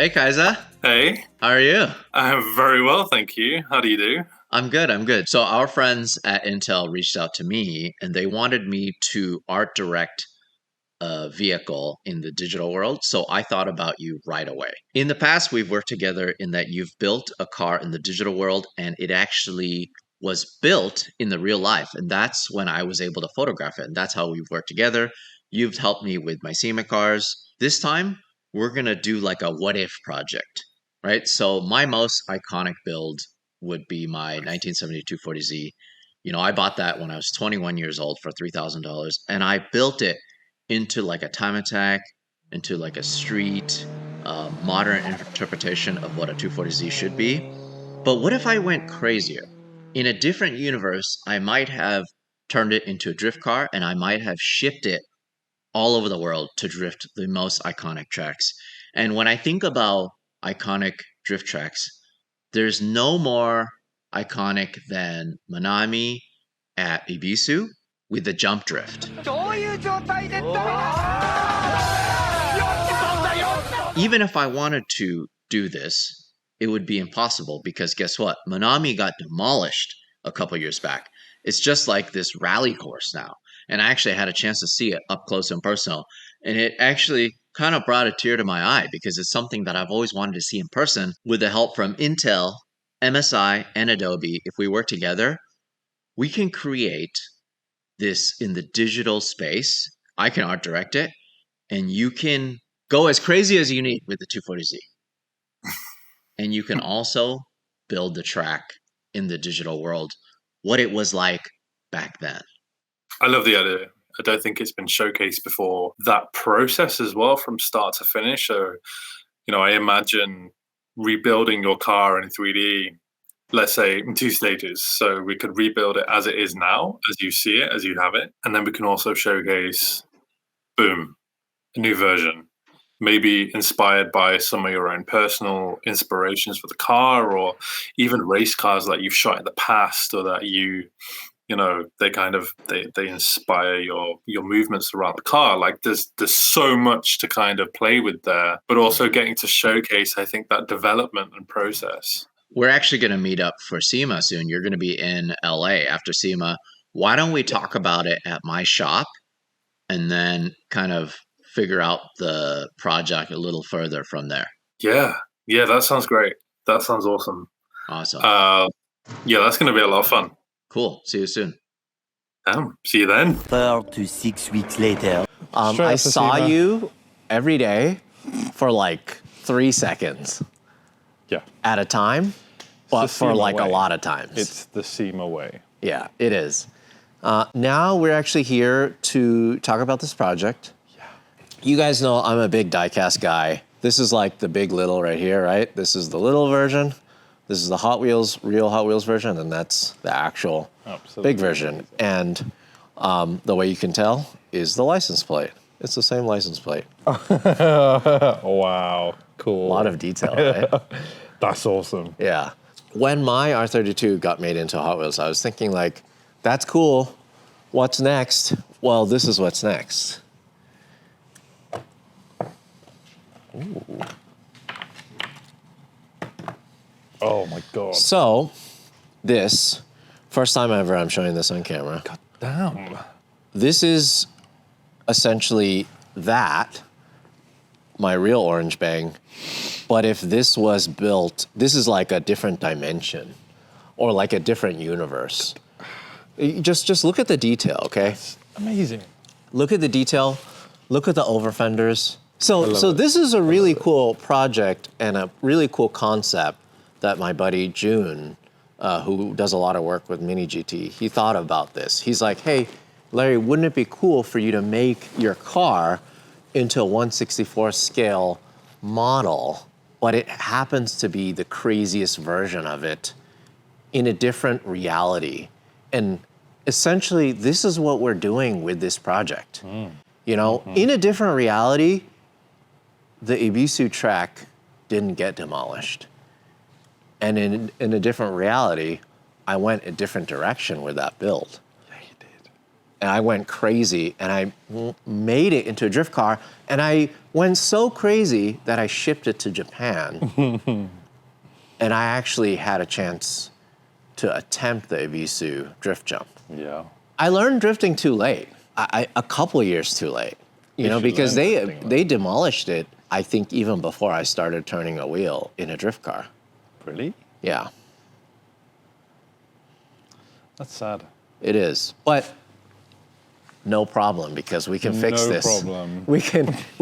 Hey, KYZA. Hey, How are you? I'm very well, thank you. How do you do? I'm good. I'm good. So, our friends at Intel reached out to me and they wanted me to art direct a vehicle in the digital world. So, I thought about you right away. In the past, we've worked together in that you've built a car in the digital world and it actually was built in the real life. And that's when I was able to photograph it. And that's how we've worked together. You've helped me with my SEMA cars. This time, we're going to do like a what if project, right? So, my most iconic build would be my 1972 40Z. I bought that when I was 21 years old for $3,000 and I built it into like a time attack, into like a street, modern interpretation of what a 240Z should be. But what if I went crazier? In a different universe, I might have turned it into a drift car and I might have shipped it all over the world to drift the most iconic tracks. And when I think about iconic drift tracks, there's no more iconic than Manami at Ibisu with the jump drift. Even if I wanted to do this, it would be impossible because guess what? Manami got demolished a couple years back. It's just like this rally course now. And I actually had a chance to see it up close and personal. And it actually kind of brought a tear to my eye because it's something that I've always wanted to see in person. With the help from Intel, MSI, and Adobe, if we work together, we can create this in the digital space. I can art direct it, and you can go as crazy as you need with the 240Z. And you can also build the track in the digital world, what it was like back then. I love the idea. I don't think it's been showcased before. That process as well from start to finish. So, I imagine rebuilding your car in 3D, let's say in two stages. So we could rebuild it as it is now, as you see it, as you have it. And then we can also showcase, boom, a new version. Maybe inspired by some of your own personal inspirations for the car, or even race cars that you've shot in the past, or that they inspire your movements around the car. Like there's so much to kind of play with there, but also getting to showcase, I think, that development and process. We're actually going to meet up for SEMA soon. You're going to be in LA after SEMA. Why don't we talk about it at my shop and then kind of figure out the project a little further from there? Yeah, that sounds great. That sounds awesome. Awesome. Yeah, that's going to be a lot of fun. Cool. See you soon. See you then. 4 to 6 weeks later. I saw you every day for like 3 seconds. Yeah. At a time, but for like a lot of times. It's the SEMA way. Yeah, it is. Now we're actually here to talk about this project. Yeah. You guys know I'm a big diecast guy. This is like the big little right here, right? This is the little version. This is the real Hot Wheels version, and that's the actual big version. And the way you can tell is the license plate. It's the same license plate. Wow, cool. A lot of detail, right? That's awesome. Yeah. When my R32 got made into Hot Wheels, I was thinking like, that's cool. What's next? Well, this is what's next. Ooh. Oh my God. So, this, first time ever I'm showing this on camera. God damn. This is essentially that, my real orange bang. But if this was built, this is like a different dimension or like a different universe. Just look at the detail, okay? That's amazing. Look at the detail. Look at the over fenders. So this is a really cool project and a really cool concept that my buddy June, who does a lot of work with Mini GT, he thought about this. He's like, hey, Larry, wouldn't it be cool for you to make your car into a 1/64 scale model, but it happens to be the craziest version of it in a different reality? And essentially, this is what we're doing with this project. In a different reality, the Ibisu track didn't get demolished. And in a different reality, I went a different direction with that build. Yeah, you did. and I went crazy, and I made it into a drift car, and I went so crazy that I shipped it to Japan. And I actually had a chance to attempt the Evisu drift jump. Yeah. I learned drifting too late, a couple of years too late, you know, should because learn drifting, they demolished it, I think, even before I started turning a wheel in a drift car. Really? Yeah, That's sad. it is. But no problem, because we can fix No this. problem. We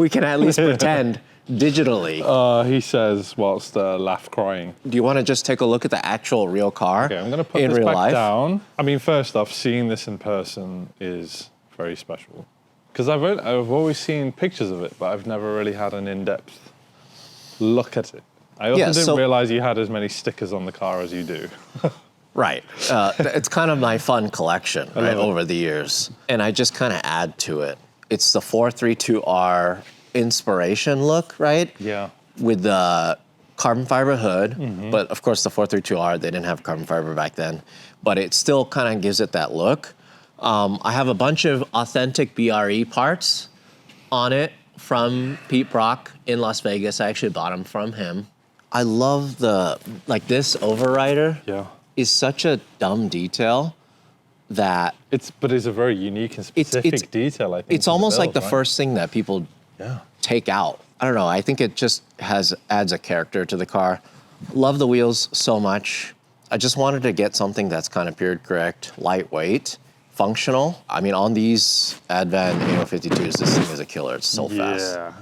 can at least pretend digitally. He says whilst laugh crying. Do you want to just take a look at the actual real car? Okay, I'm going to put in this real back life? down. I mean, first off, seeing this in person is very special. Because I've always seen pictures of it, but I've never really had an in-depth look at it. I also didn't realize you had as many stickers on the car as you do. Right. It's kind of my fun collection, right, love it. over the years. And I just kind of add to it. It's the 432R inspiration look, right? Yeah. With the carbon fiber hood. But of course, the 432R, they didn't have carbon fiber back then. But it still kind of gives it that look. I have a bunch of authentic BRE parts on it from Pete Brock in Las Vegas. I actually bought them from him. I love this overrider. Yeah. Is such a dumb detail that But it's a very unique and specific detail, I think. it's to the almost like build, the right? first thing that people Yeah. take out. I don't know. I think it just adds a character to the car. Love the wheels so much. I just wanted to get something that's kind of period correct, lightweight, functional. I mean, on these Advan A052s, this thing is a killer. It's so fast. Yeah.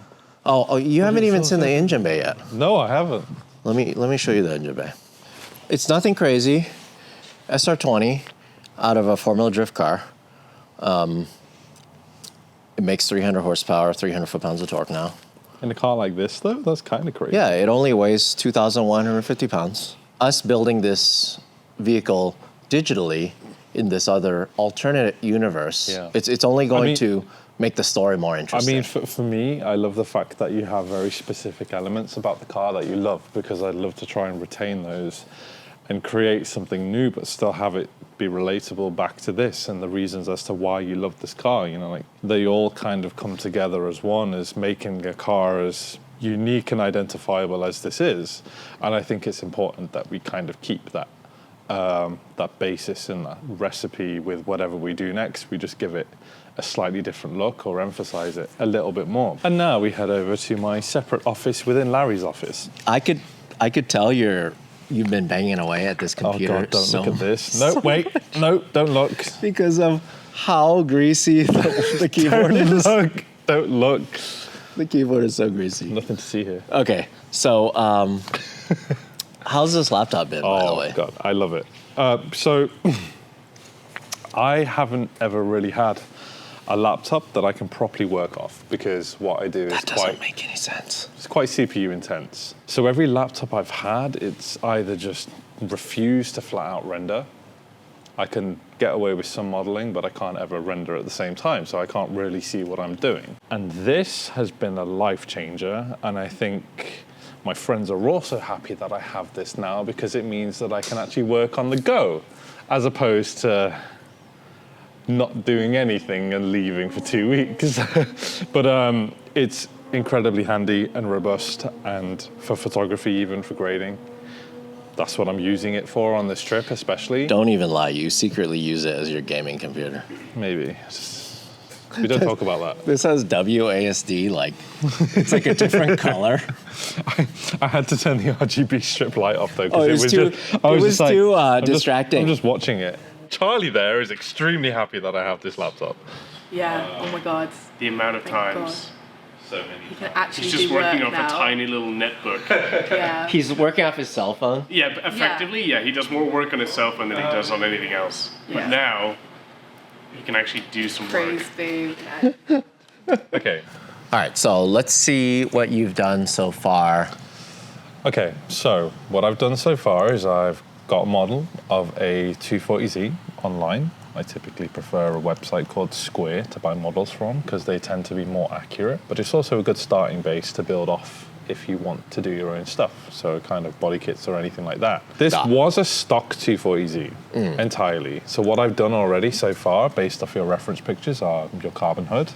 Oh, you haven't it's even so seen the engine bay yet. No, I haven't. Let me show you the engine bay. It's nothing crazy. SR20 out of a Formula Drift car. It makes 300 horsepower, 300 foot-pounds of torque now. In a car like this, though, that's kind of crazy. Yeah, it only weighs 2,150 pounds. Us building this vehicle digitally in this other alternate universe, Yeah. it's only going to make the story more I interesting. mean, for me, I love the fact that you have very specific elements about the car that you love, because I'd love to try and retain those and create something new, but still have it be relatable back to this and the reasons as to why you love this car. You know, like they all kind of come together as one, as making a car as unique and identifiable as this is. And I think it's important that we kind of keep that that basis and that recipe with whatever we do next. We just give it a slightly different look or emphasize it a little bit more. And now we head over to my separate office within Larry's office. I could tell you've been banging away at this computer. Oh God, don't so look at this. No, wait, no, don't look. because of how greasy the keyboard is. Don't look. The keyboard is so greasy. Nothing to see here. Okay, so how's this laptop been, by the way? Oh God, I love it. So I haven't ever really had a laptop that I can properly work off, because what I do is That doesn't make any sense. it's quite CPU intense. So every laptop I've had, it's either just refused to flat out render. I can get away with some modeling, but I can't ever render at the same time, so I can't really see what I'm doing. And this has been a life changer, and I think my friends are also happy that I have this now, because it means that I can actually work on the go, as opposed to not doing anything and leaving for 2 weeks. But it's incredibly handy and robust, and for photography, even for grading. That's what I'm using it for on this trip, especially. Don't even lie. You secretly use it as your gaming computer. Maybe. We don't talk about that. This has WASD, like, it's like a different color. I had to turn the RGB strip light off, though, Oh, it was too distracting. I'm just watching it. Charlie there is extremely happy that I have this laptop. Yeah. Oh my God. The amount of Thank times. So many. You can actually He's just do working work off now. a tiny little netbook. Yeah. He's working off his cell phone. Yeah, but effectively, yeah, he does more work on his cell phone than he does on anything else. Yeah. But now, he can actually do some Praise work. be. Okay. All right, so let's see what you've done so far. Okay, so what I've done so far is I've got a model of a 240Z online. I typically prefer a website called Square to buy models from, because they tend to be more accurate. But it's also a good starting base to build off if you want to do your own stuff. So kind of body kits or anything like that. This was a stock 240Z entirely. So what I've done already so far, based off your reference pictures, are your carbon hood.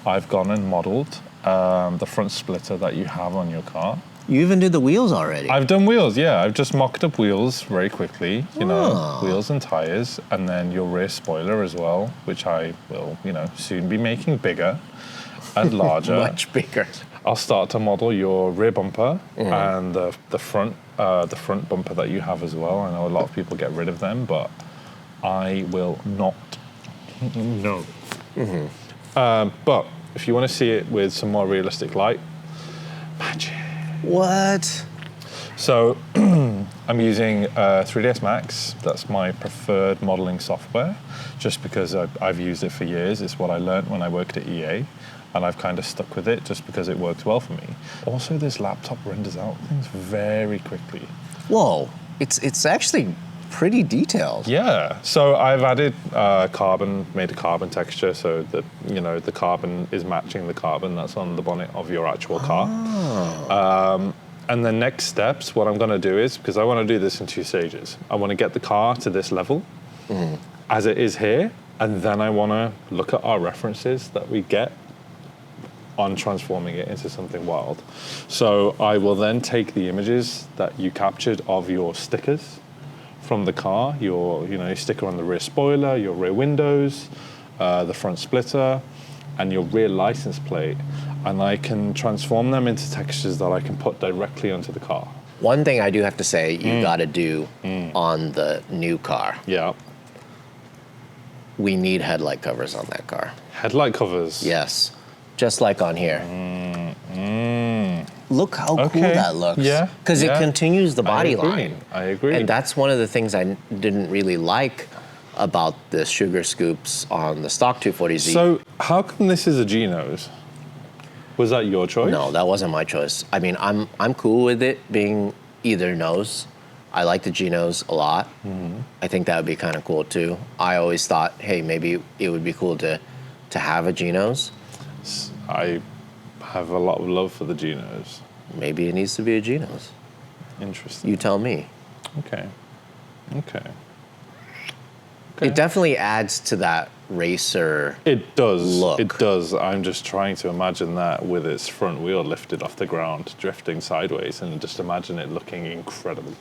I've gone and modeled the front splitter that you have on your car. You even did the wheels already. I've done wheels, yeah. I've just mocked up wheels very quickly, wheels and tires, and then your rear spoiler as well, which I will, soon be making bigger and larger. Much bigger. I'll start to model your rear bumper and the front bumper that you have as well. I know a lot of people get rid of them, but I will not. No. But if you want to see it with some more realistic light, magic. What? So I'm using 3ds Max. That's my preferred modeling software, just because I've used it for years. It's what I learned when I worked at EA, and I've kind of stuck with it just because it works well for me. Also, this laptop renders out things very quickly. Whoa, it's actually pretty detailed. Yeah, so I've added carbon, made a carbon texture so that, the carbon is matching the carbon that's on the bonnet of your actual car. And the next steps, what I'm gonna do is, because I wanna do this in 2 stages, I wanna get the car to this level, as it is here, and then I wanna look at our references that we get on transforming it into something wild. So I will then take the images that you captured of your stickers from the car, your sticker on the rear spoiler, your rear windows, the front splitter, and your rear license plate, and I can transform them into textures that I can put directly onto the car. One thing I do have to say you got to do on the new car. Yeah. We need headlight covers on that car. Headlight covers? Yes, just like on here. Look how cool that looks. Yeah. Because it continues the body line. I agree. And that's one of the things I didn't really like about the sugar scoops on the stock 240Z. So how come this is a G-nose? Was that your choice? No, that wasn't my choice. I mean, I'm cool with it being either nose. I like the G-nose a lot. I think that would be kind of cool too. I always thought, hey, maybe it would be cool to have a G-nose. I have a lot of love for the G-nose. Maybe it needs to be a G-nose. Interesting. You tell me. Okay. It definitely adds to that racer. It does. Look. It does. I'm just trying to imagine that with its front wheel lifted off the ground, drifting sideways, and just imagine it looking incredible.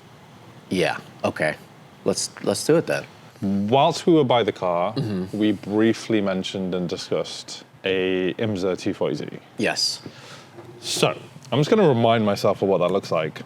Yeah. Okay. Let's do it then. Whilst we were by the car, we briefly mentioned and discussed a MSI 240Z. Yes. So I'm just going to remind myself of what that looks like,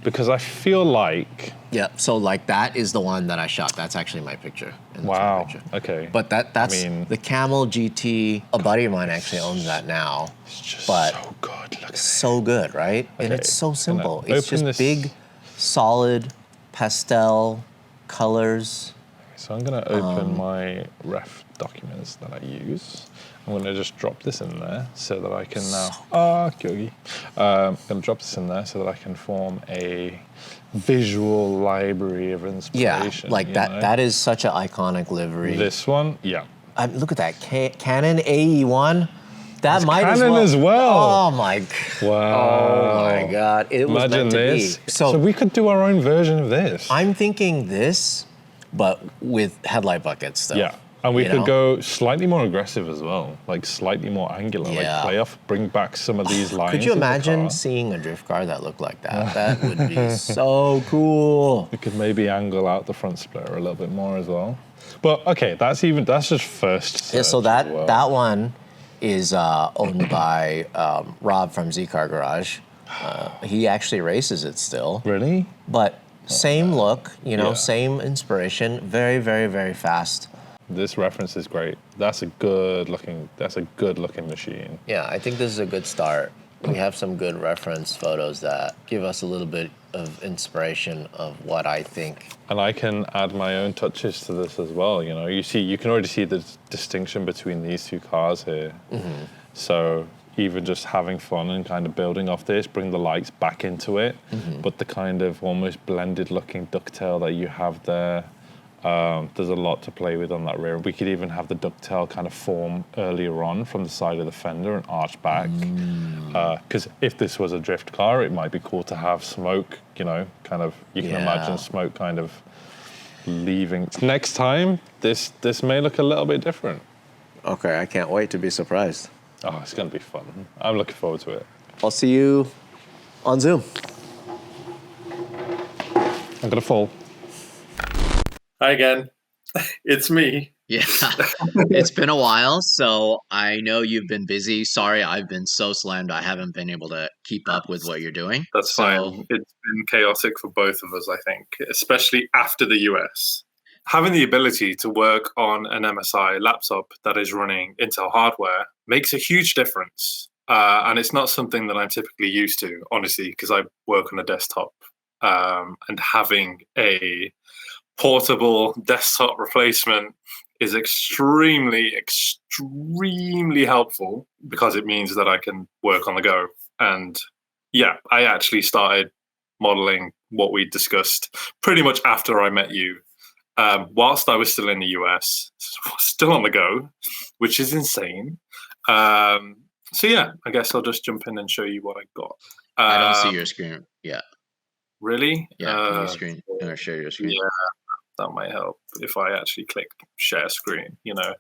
because I feel like. Yeah. So like that is the one that I shot. That's actually my picture. In the Wow. picture. Okay. But that's the Camel GT. A buddy of mine actually owns that now. It's just but so good. Look at so good, right? And Okay, it's so I'm simple. gonna It's open just this- big, solid, pastel colors. So I'm going to open my ref documents that I use. I'm going to just drop this in there so that I can now. I'm going to drop this in there so that I can form a visual library of inspiration. Yeah, like that. That is such an iconic livery. This one, yeah. Look at that Canon AE1. That It's might Canon as well. Oh my. Wow. Oh my God! It was Imagine meant to this. be. So we could do our own version of this. I'm thinking this, but with headlight buckets still. Yeah. And we You could know? go slightly more aggressive as well, like slightly more angular, Yeah. like play off, bring back some of these lines. Could you of the imagine car. seeing a drift car that looked like that? That would be so cool. We could maybe angle out the front splitter a little bit more as well. But okay, that's just first. Yeah, so search as well. that one is owned by Rob from Z Car Garage. He actually races it still. Really? But same look, Yeah. same inspiration. Very, very, very fast. This reference is great. That's a good looking machine. Yeah, I think this is a good start. We have some good reference photos that give us a little bit of inspiration of what I think. And I can add my own touches to this as well. You can already see the distinction between these two cars here. So even just having fun and kind of building off this, bring the lights back into it, but the kind of almost blended looking ducktail that you have there There's a lot to play with on that rear. We could even have the ducktail kind of form earlier on from the side of the fender and arch back. Because if this was a drift car, it might be cool to have smoke, you know, kind of, you can imagine smoke kind of leaving. Next time, this may look a little bit different. Okay, I can't wait to be surprised. Oh, it's going to be fun. I'm looking forward to it. I'll see you on Zoom. I'm going to fall. Hi again. It's me. Yeah, it's been a while, so I know you've been busy. Sorry, I've been so slammed. I haven't been able to keep up with what you're doing. That's fine. It's been chaotic for both of us, I think, especially after the US. Having the ability to work on an MSI laptop that is running Intel hardware makes a huge difference. And it's not something that I'm typically used to, honestly, because I work on a desktop. And having a portable desktop replacement is extremely helpful because it means that I can work on the go. And yeah, I actually started modeling what we discussed pretty much after I met you, whilst I was still in the US, still on the go, which is insane. So yeah, I guess I'll just jump in and show you what I got. I don't see your screen. Yeah. Really? Yeah, can you share your screen? Yeah, that might help if I actually click share screen. You know,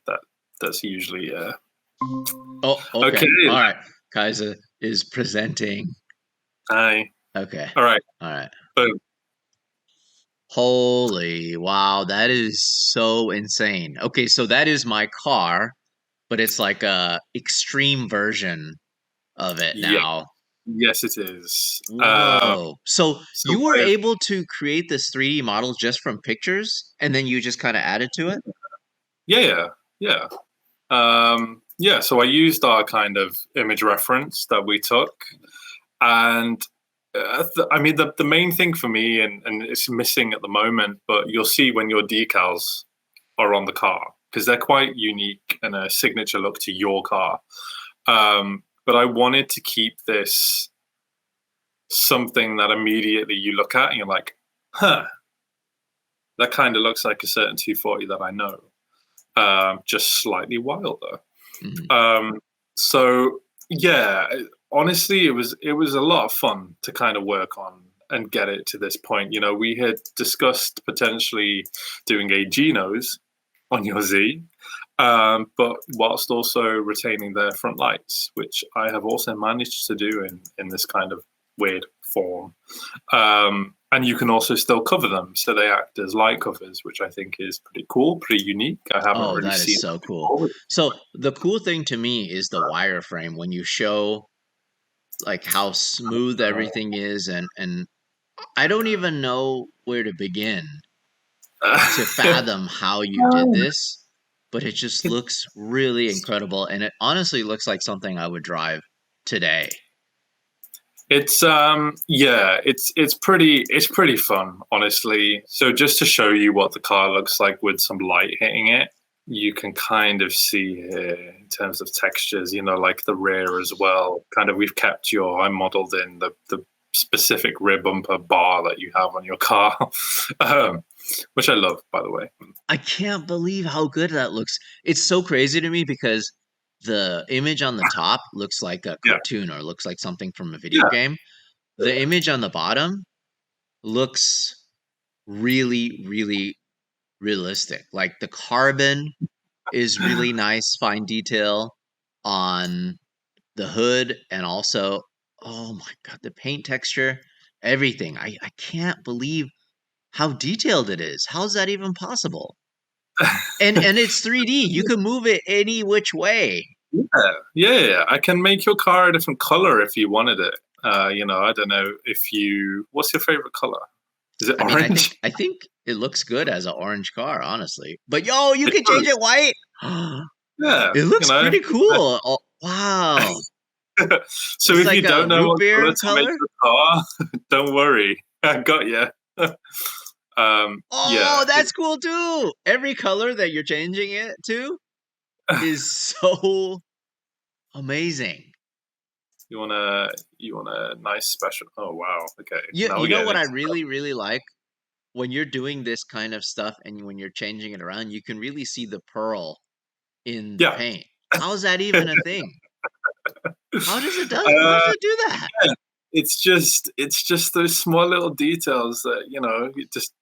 that's usually Oh, okay. All right. KYZA is presenting. Hi. Okay. All right. Boom. Holy wow, that is so insane. Okay, so that is my car, but it's like a extreme version of it now. Yes, it is. Whoa. So you were I- able to create this 3D model just from pictures, and then you just kind of added to it? Yeah. So I used our kind of image reference that we took, and I mean the main thing for me, and it's missing at the moment, but you'll see when your decals are on the car because they're quite unique and a signature look to your car. But I wanted to keep this something that immediately you look at and you're like, huh, that kind of looks like a certain 240 that I know, just slightly wilder. Mm-hmm. So yeah, honestly, it was a lot of fun to kind of work on and get it to this point. You know, we had discussed potentially doing a Genos on your Z, but whilst also retaining their front lights, which I have also managed to do in this kind of weird form. And you can also still cover them, so they act as light covers, which I think is pretty cool, pretty unique. I haven't really seen. That is so cool. So the cool thing to me is the wireframe when you show like how smooth everything is, and I don't even know where to begin to fathom how you did this, but it just looks really incredible, and it honestly looks like something I would drive today. It's it's pretty fun, honestly. So just to show you what the car looks like with some light hitting it, you can kind of see here in terms of textures, you know, like the rear as well. Kind of we've kept I modeled in the specific rear bumper bar that you have on your car, which I love, by the way. I can't believe how good that looks. It's so crazy to me because the image on the top looks like a cartoon or looks like something from a video game. The image on the bottom looks really, really realistic. Like the carbon is really nice, fine detail on the hood, and also, oh my God, the paint texture, everything. I can't believe how detailed it is. How's that even possible? And it's 3D. You can move it any which way. Yeah. I can make your car a different color if you wanted it. You know, I don't know what's your favorite color? Is it orange? I think it looks good as an orange car, honestly. But you can change it white. Yeah, It looks pretty cool. Oh, wow. So it's if like you don't know what color to make your car, don't worry. I got you. That's cool too. Every color that you're changing it to is so amazing. You want a nice special? Oh wow. Okay. You know what I really, really like when you're doing this kind of stuff and when you're changing it around, you can really see the pearl in the Yeah. paint. How is that even a thing? How does it do that? It's just those small little details that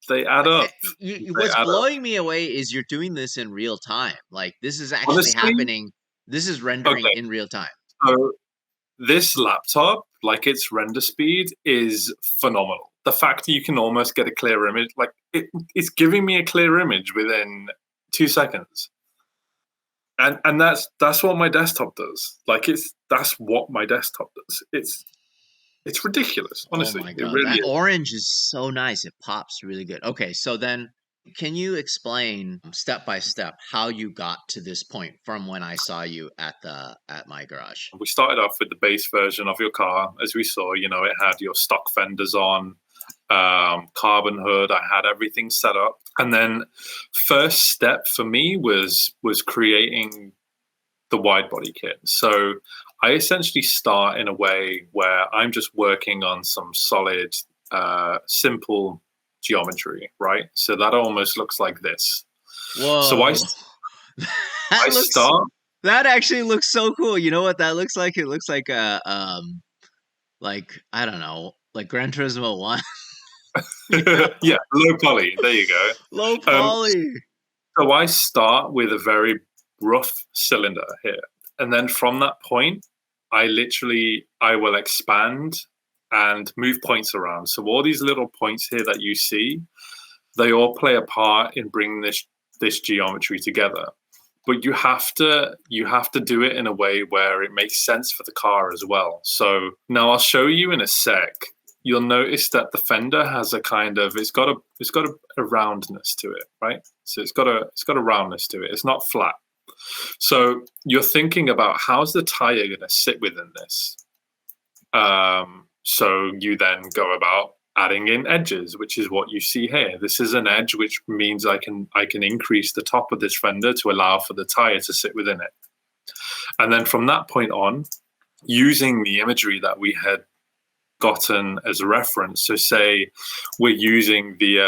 they add up. They What's add up. blowing me away is you're doing this in real time. Like this is actually Honestly, happening. This is rendering okay. in real time. So this laptop, like its render speed, is phenomenal. The fact that you can almost get a clear image, like it's giving me a clear image within 2 seconds. And that's what my desktop does. Like that's what my desktop does. It's ridiculous, Oh honestly. my It god, really that is. orange is so nice. It pops really good. Okay, so then can you explain step by step how you got to this point from when I saw you at my garage? We started off with the base version of your car, as we saw. It had your stock fenders on, carbon hood. I had everything set up, and then first step for me was creating the wide body kit. So I essentially start in a way where I'm just working on some solid, simple geometry, right? So that almost looks like this. So Whoa. I That looks start. that actually looks so cool. You know what that looks like? It looks like a like I don't know, like Gran Turismo 1. You know? Yeah, low poly. There you go. Low Um, poly. so I start with a very rough cylinder here, and then from that point, I will expand and move points around. So all these little points here that you see, they all play a part in bringing this geometry together. But you have to do it in a way where it makes sense for the car as well. So now I'll show you in a sec. You'll notice that the fender has a kind of it's got a roundness to it, right? So it's got a roundness to it. It's not flat. So you're thinking about how's the tire going to sit within this. So you then go about adding in edges, which is what you see here. This is an edge, which means I can increase the top of this fender to allow for the tire to sit within it. And then from that point on, using the imagery that we had gotten as a reference, so say we're using the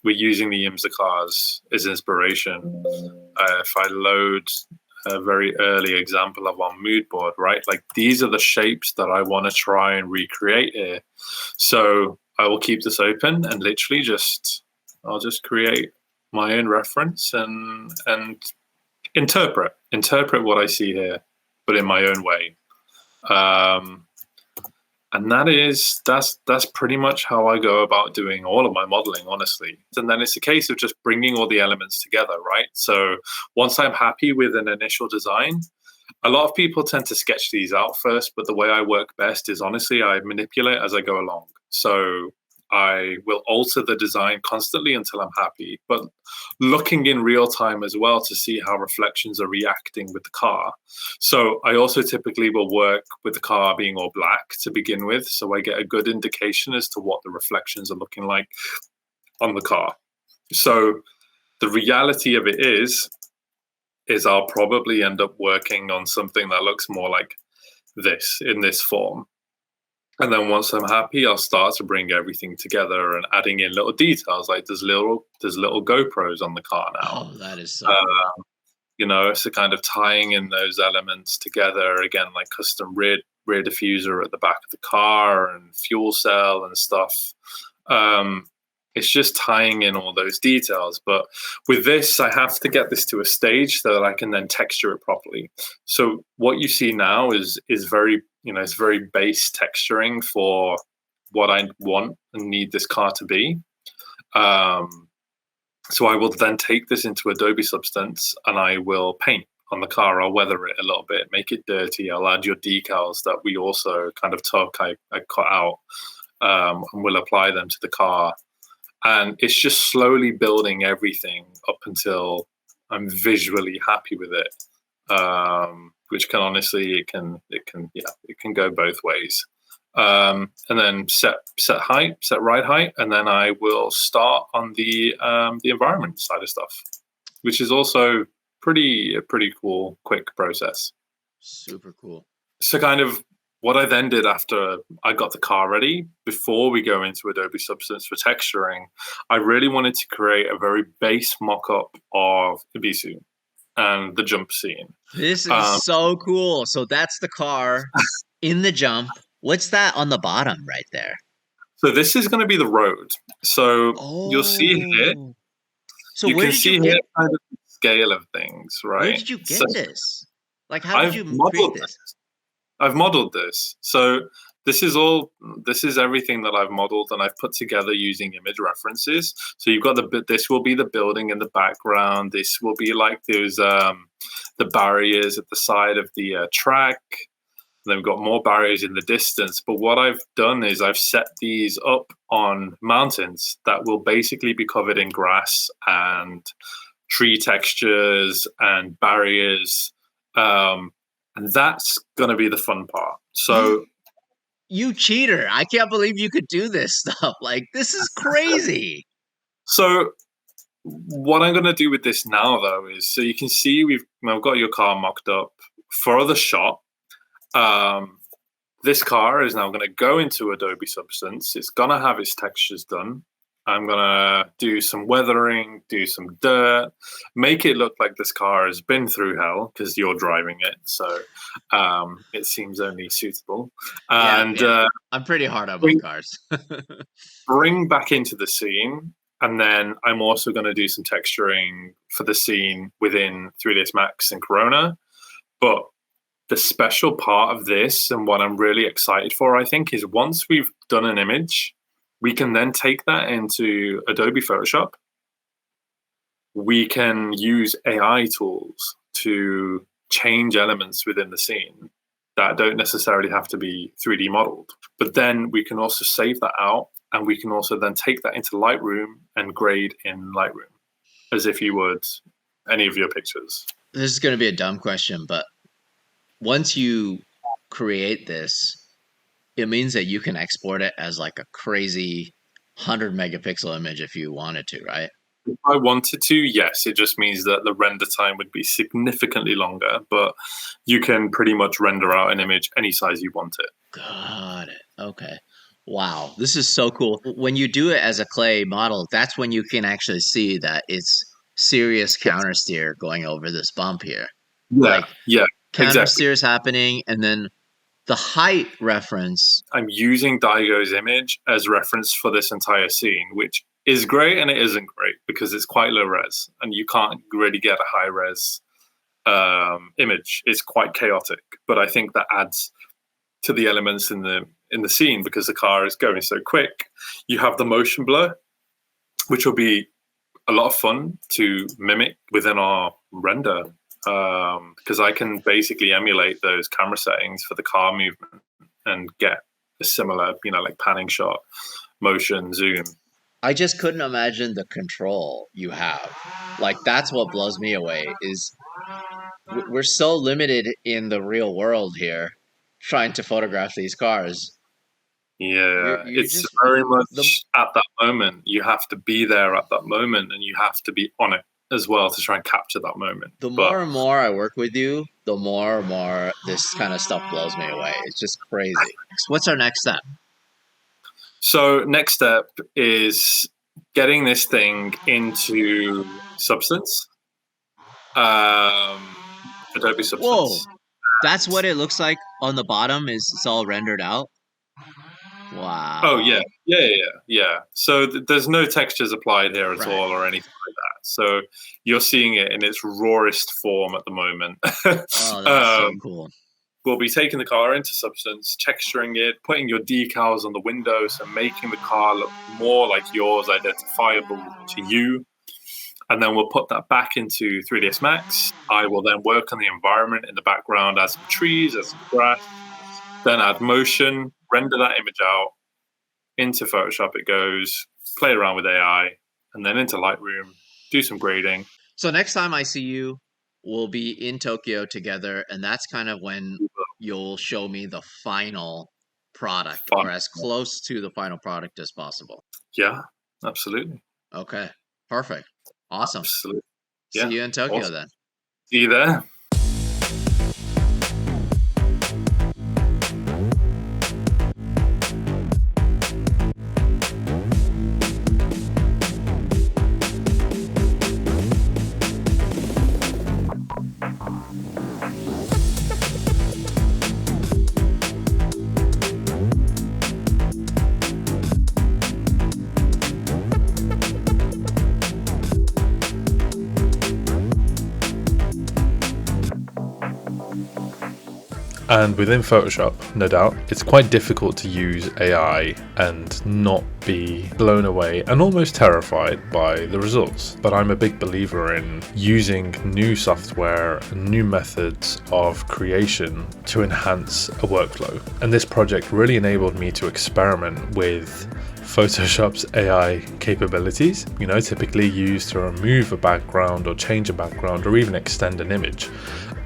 IMSA cars as inspiration. If I load a very early example of our mood board, right? Like these are the shapes that I want to try and recreate here. So I will keep this open and literally I'll just create my own reference and interpret what I see here, but in my own way. And that's pretty much how I go about doing all of my modeling, honestly. And then it's a case of just bringing all the elements together, right? So once I'm happy with an initial design, a lot of people tend to sketch these out first, but the way I work best is honestly, I manipulate as I go along. So I will alter the design constantly until I'm happy, but looking in real time as well to see how reflections are reacting with the car. So I also typically will work with the car being all black to begin with, so I get a good indication as to what the reflections are looking like on the car. So the reality of it is I'll probably end up working on something that looks more like this in this form. And then once I'm happy, I'll start to bring everything together and adding in little details. Like there's little GoPros on the car now. Oh, that is so cool. So kind of tying in those elements together again, like custom rear diffuser at the back of the car and fuel cell and stuff. It's just tying in all those details. But with this, I have to get this to a stage so that I can then texture it properly. So what you see now is very, it's very base texturing for what I want and need this car to be. So I will then take this into Adobe Substance and I will paint on the car. I'll weather it a little bit, make it dirty. I'll add your decals that we also kind of took, I cut out, and we'll apply them to the car. And it's just slowly building everything up until I'm visually happy with it. Which can honestly, it can go both ways. And then set height, set ride height, and then I will start on the environment side of stuff, which is also a pretty cool, quick process. Super cool. So kind of what I then did after I got the car ready, before we go into Adobe Substance for texturing, I really wanted to create a very base mock-up of Ibisu and the jump scene. This is so cool. So that's the car in the jump. What's that on the bottom right there? So this is going to be the road. So you'll see here. So you where can did see you here get kind of the scale of things, right? Where did you get this? Like, how did you create this? I've modeled this. So this is everything that I've modeled and I've put together using image references. So you've got this will be the building in the background. This will be like those the barriers at the side of the track. Then we've got more barriers in the distance. But what I've done is I've set these up on mountains that will basically be covered in grass and tree textures and barriers. And that's going to be the fun part. So you cheater. I can't believe you could do this stuff. Like, this is crazy. So what I'm going to do with this now, though, is so you can see I've got your car mocked up for the shot. This car is now going to go into Adobe Substance. It's going to have its textures done. I'm going to do some weathering, do some dirt, make it look like this car has been through hell because you're driving it. So it seems only suitable. And I'm pretty hard on my cars. Bring back into the scene. And then I'm also going to do some texturing for the scene within 3ds Max and Corona. But the special part of this and what I'm really excited for, I think, is once we've done an image, we can then take that into Adobe Photoshop. We can use AI tools to change elements within the scene that don't necessarily have to be 3D modeled. But then we can also save that out, and we can also then take that into Lightroom and grade in Lightroom as if you would any of your pictures. This is going to be a dumb question, but once you create this, it means that you can export it as like a crazy 100 megapixel image if you wanted to, right? If I wanted to, yes. It just means that the render time would be significantly longer, but you can pretty much render out an image any size you want it. Got it. Okay. Wow. This is so cool. When you do it as a clay model, that's when you can actually see that it's serious countersteer going over this bump here. Yeah. Countersteer is happening, and then the height reference. I'm using Daigo's image as reference for this entire scene, which is great and it isn't great because it's quite low res and you can't really get a high res image. It's quite chaotic, but I think that adds to the elements in the scene because the car is going so quick. You have the motion blur, which will be a lot of fun to mimic within our render. Because I can basically emulate those camera settings for the car movement and get a similar, like panning shot, motion, zoom. I just couldn't imagine the control you have. Like, that's what blows me away is we're so limited in the real world here trying to photograph these cars. Yeah, it's very much at that moment. You have to be there at that moment and you have to be on it as well to try and capture that moment. The more and more I work with you, the more and more this kind of stuff blows me away. It's just crazy. What's our next step? So next step is getting this thing into Substance. Adobe Substance. Whoa, that's what it looks like on the bottom. It's all rendered out. Wow. Oh yeah. So there's no textures applied here at all or anything like that. So you're seeing it in its rawest form at the moment. Oh, that's so cool. We'll be taking the car into Substance, texturing it, putting your decals on the windows and making the car look more like yours, identifiable to you. And then we'll put that back into 3ds Max. I will then work on the environment in the background, add some trees, add some grass, then add motion, render that image out. Into Photoshop it goes, play around with AI, and then into Lightroom, do some grading. So next time I see you, we'll be in Tokyo together, and that's kind of when you'll show me the final product, or as close to the final product as possible. Yeah, absolutely. Okay, perfect. Awesome. Absolutely. See you in Tokyo then. See you there. And within Photoshop, no doubt, it's quite difficult to use AI and not be blown away and almost terrified by the results. But I'm a big believer in using new software and new methods of creation to enhance a workflow. And this project really enabled me to experiment with Photoshop's AI capabilities, typically used to remove a background or change a background or even extend an image.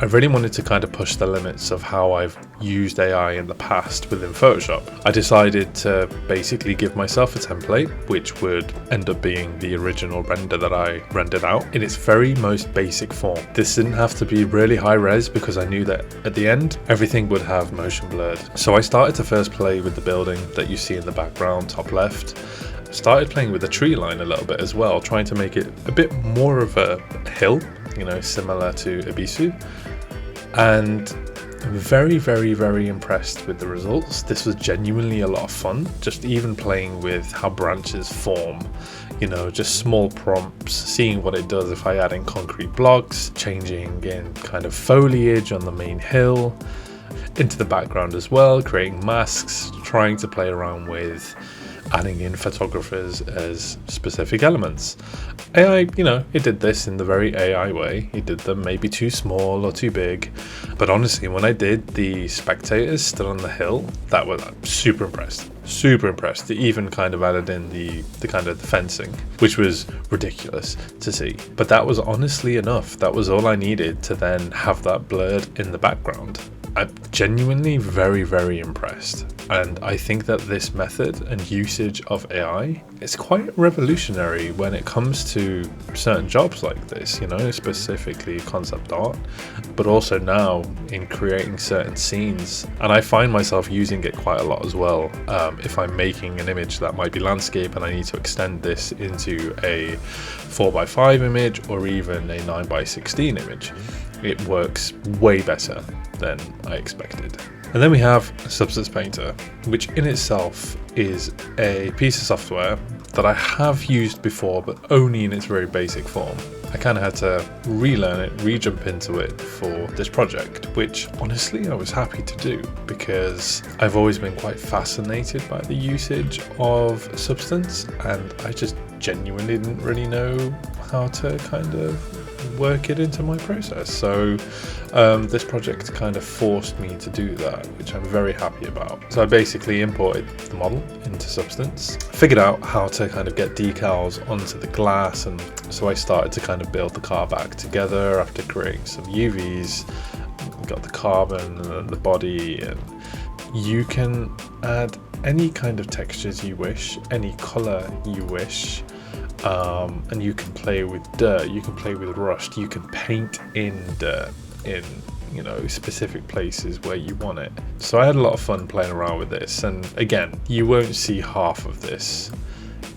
I really wanted to kind of push the limits of how I've used AI in the past within Photoshop. I decided to basically give myself a template, which would end up being the original render that I rendered out in its very most basic form. This didn't have to be really high res because I knew that at the end, everything would have motion blurred. So I started to first play with the building that you see in the background, top left. Started playing with the tree line a little bit as well, trying to make it a bit more of a hill, similar to Ibisu. And I'm very, very, very impressed with the results. This was genuinely a lot of fun, just even playing with how branches form, just small prompts, seeing what it does if I add in concrete blocks, changing in kind of foliage on the main hill, into the background as well, creating masks, trying to play around with adding in photographers as specific elements. AI, it did this in the very AI way. It did them maybe too small or too big. But honestly, when I did the spectators stood on the hill, that was super impressed. Super impressed. It even kind of added in the kind of the fencing, which was ridiculous to see. But that was honestly enough. That was all I needed to then have that blurred in the background. I'm genuinely very, very impressed. And I think that this method and usage of AI is quite revolutionary when it comes to certain jobs like this, specifically concept art, but also now in creating certain scenes. And I find myself using it quite a lot as well. If I'm making an image that might be landscape and I need to extend this into a 4x5 image or even a 9x16 image, it works way better than I expected. And then we have Substance Painter, which in itself is a piece of software that I have used before, but only in its very basic form. I kind of had to relearn it, re-jump into it for this project, which honestly I was happy to do because I've always been quite fascinated by the usage of Substance, and I just genuinely didn't really know how to kind of work it into my process. So this project kind of forced me to do that, which I'm very happy about. So I basically imported the model into Substance, figured out how to kind of get decals onto the glass, and so I started to kind of build the car back together after creating some UVs, got the carbon and the body, and you can add any kind of textures you wish, any color you wish. And you can play with dirt, you can play with rust, you can paint in dirt in specific places where you want it. So I had a lot of fun playing around with this, and again, you won't see half of this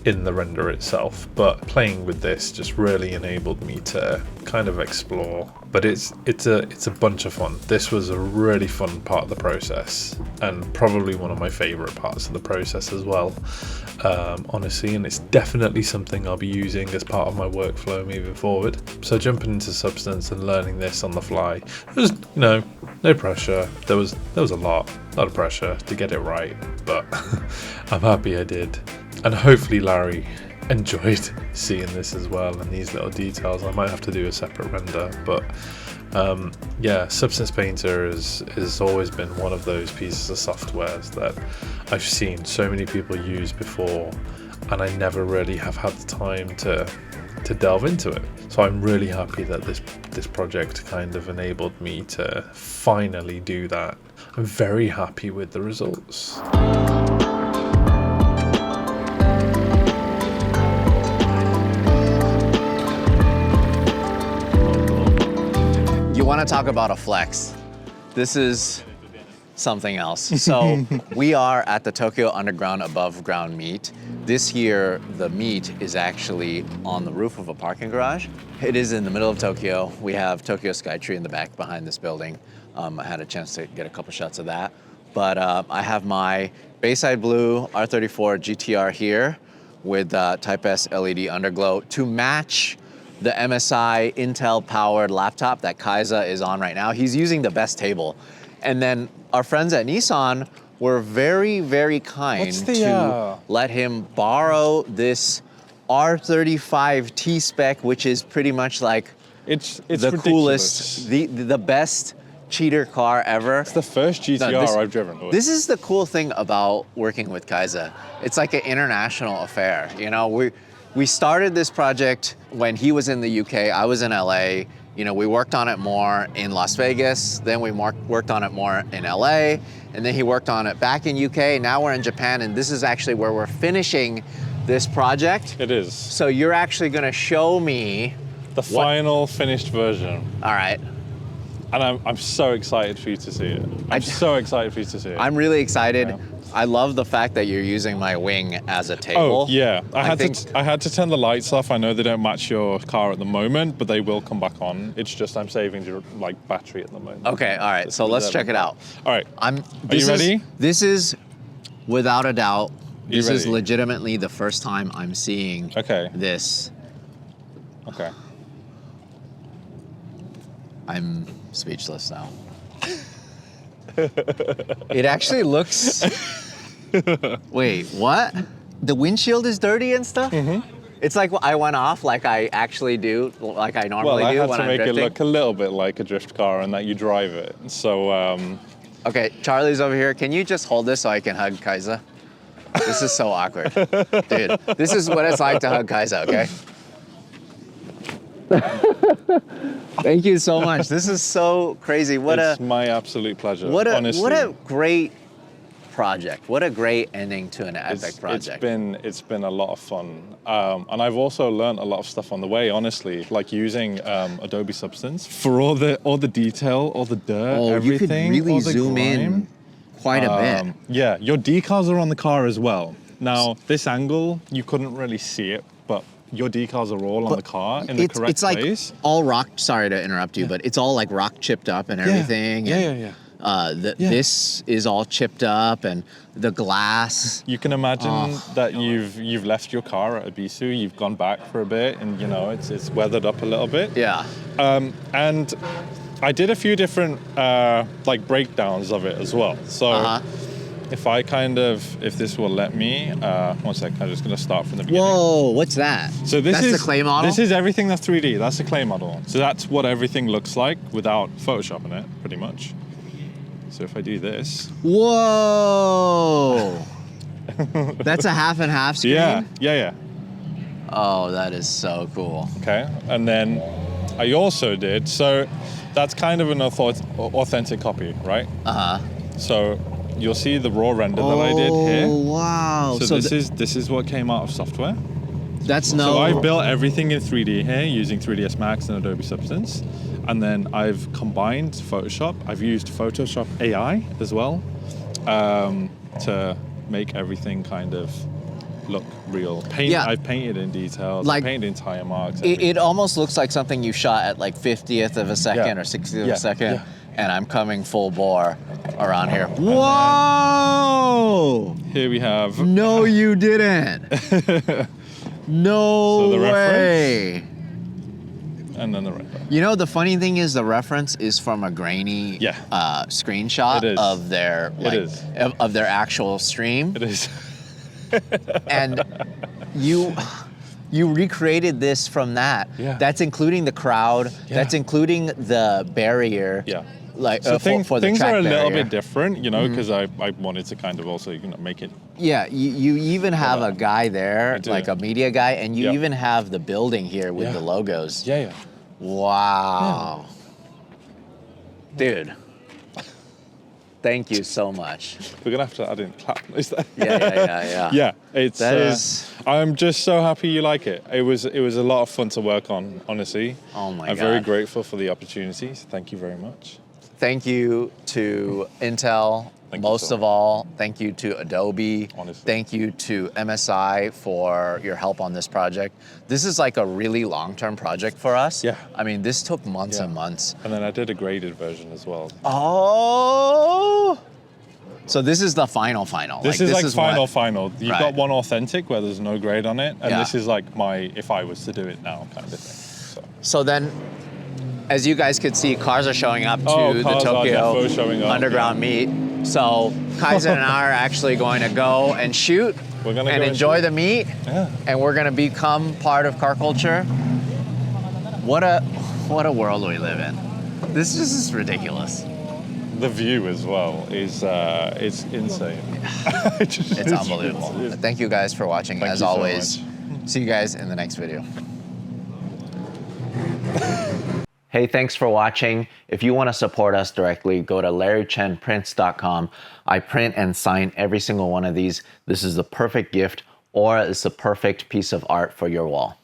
in the render itself, but playing with this just really enabled me to kind of explore. But it's a bunch of fun. This was a really fun part of the process, and probably one of my favorite parts of the process as well, honestly, and it's definitely something I'll be using as part of my workflow moving forward. So jumping into Substance and learning this on the fly, there was no pressure. There was a lot of pressure to get it right, but I'm happy I did. And hopefully Larry enjoyed seeing this as well, and these little details. I might have to do a separate render, but yeah, Substance Painter has always been one of those pieces of software that I've seen so many people use before, and I never really have had the time to delve into it. So I'm really happy that this project kind of enabled me to finally do that. I'm very happy with the results. You want to talk about a flex? This is something else. So we are at the Tokyo Underground Above Ground meet. This year, the meet is actually on the roof of a parking garage. It is in the middle of Tokyo. We have Tokyo Skytree in the back behind this building. I had a chance to get a couple shots of that. But I have my Bayside Blue R34 GTR here with Type S LED underglow to match the MSI Intel powered laptop that KYZA is on right now. He's using the best table And then our friends at Nissan were very, very kind to let him borrow this R35 T-Spec, which is pretty much like it's the ridiculous. coolest, the best cheater car ever. It's the first GTR I've driven. This is the cool thing about working with KYZA. It's like an international affair. You know, we started this project when he was in the UK, I was in LA. You know, we worked on it more in Las Vegas, then we worked on it more in LA, and then he worked on it back in UK. Now we're in Japan, and this is actually where we're finishing this project. It is. So you're actually gonna show me the final finished version. All right. And I'm so excited for you to see it. I'm so excited for you to see it. I'm really excited. Yeah. I love the fact that you're using my wing as a table. Oh yeah, I had to turn the lights off. I know they don't match your car at the moment, but they will come back on. It's just I'm saving your battery at the moment. Okay, all right. So let's check it out. All right. Are you ready? This is without a doubt. This is ready? legitimately the first time I'm seeing this. Okay. I'm speechless now. It actually looks. Wait, what? The windshield is dirty and stuff? Mm-hmm. It's like I went off like I actually do, like I normally do when I'm drifting. Well, I had to make it look a little bit like a drift car and that you drive it. So. Okay, Charlie's over here. Can you just hold this so I can hug KYZA? This is so awkward. Dude, this is what it's like to hug KYZA, okay? Thank you so much. This is so crazy. It's my absolute pleasure. Honestly. What a great project. What a great ending to an epic project. It's been a lot of fun. And I've also learned a lot of stuff on the way, honestly, like using Adobe Substance for all the detail, all the dirt, everything. You could really all the zoom grime. in quite a bit. Yeah, your decals are on the car as well. Now, this angle, you couldn't really see it, but your decals are all on the car in the correct place. It's like all rock, sorry to interrupt you, but it's all like rock chipped up and everything. Yeah. This is all chipped up and the glass. You can imagine that you've left your car at Ibisu, you've gone back for a bit and it's weathered up a little bit. Yeah. And I did a few different breakdowns of it as well. So if this will let me, 1 second, I'm just gonna start from the beginning. Whoa, what's that? So that's the clay model? This is everything that's 3D, that's the clay model. So that's what everything looks like without Photoshop in it, pretty much. So if I do this. Whoa! That's a half and half screen? Yeah. Oh, that is so cool. Okay, and then I also did, so that's kind of an authentic copy, right? Uh-huh. So you'll see the raw render that I did here. Oh, wow. So this is what came out of software. So I built everything in 3D here using 3ds Max and Adobe Substance. And then I've combined Photoshop. I've used Photoshop AI as well to make everything kind of look real. I've painted in details, I painted in tire marks. It almost looks like something you shot at like 50th of a second or 60th of a second. Yeah. And I'm coming full bore around here. Whoa! Here we have... No, you didn't. No way. And then the render. You know, the funny thing is the reference is from a grainy screenshot of their of their actual stream. It is. And you recreated this from that. Yeah. That's including the crowd. Yeah. That's including the barrier. Yeah. Like so for the things track are a little barrier. bit different, because I wanted to kind of also make it. Yeah, you even have a guy there, like a media guy, and you even have the building here with the logos. Yeah. Wow. Yeah. Dude. Thank you so much. We're gonna have to add in clap noise there. Yeah. Yeah, I'm just so happy you like it. It was a lot of fun to work on, honestly. Oh my God. I'm very grateful for the opportunity. So thank you very much. Thank you to Intel. Most of all, thank you to Adobe. Honestly. Thank you to MSI for your help on this project. This is like a really long-term project for us. Yeah. I mean, this took months and months. And then I did a graded version as well. Oh! So this is the final. This is final. You've got one authentic where there's no grade on it. And this is like if I was to do it now kind of thing. So then, as you guys could see, cars are showing up to the cars are Tokyo defo showing up, underground meet. So KYZA and I are actually going to go and shoot We're gonna and go enjoy and the meet. Yeah. And we're going to become part of car culture. What a world we live in. This is ridiculous. The view as well is it's insane. It's unbelievable. Thank you guys for watching. Thank As you so always, much. see you guys in the next video. Hey, thanks for watching. If you want to support us directly, go to larrychenprints.com. I print and sign every single one of these. This is the perfect gift, or it's the perfect piece of art for your wall.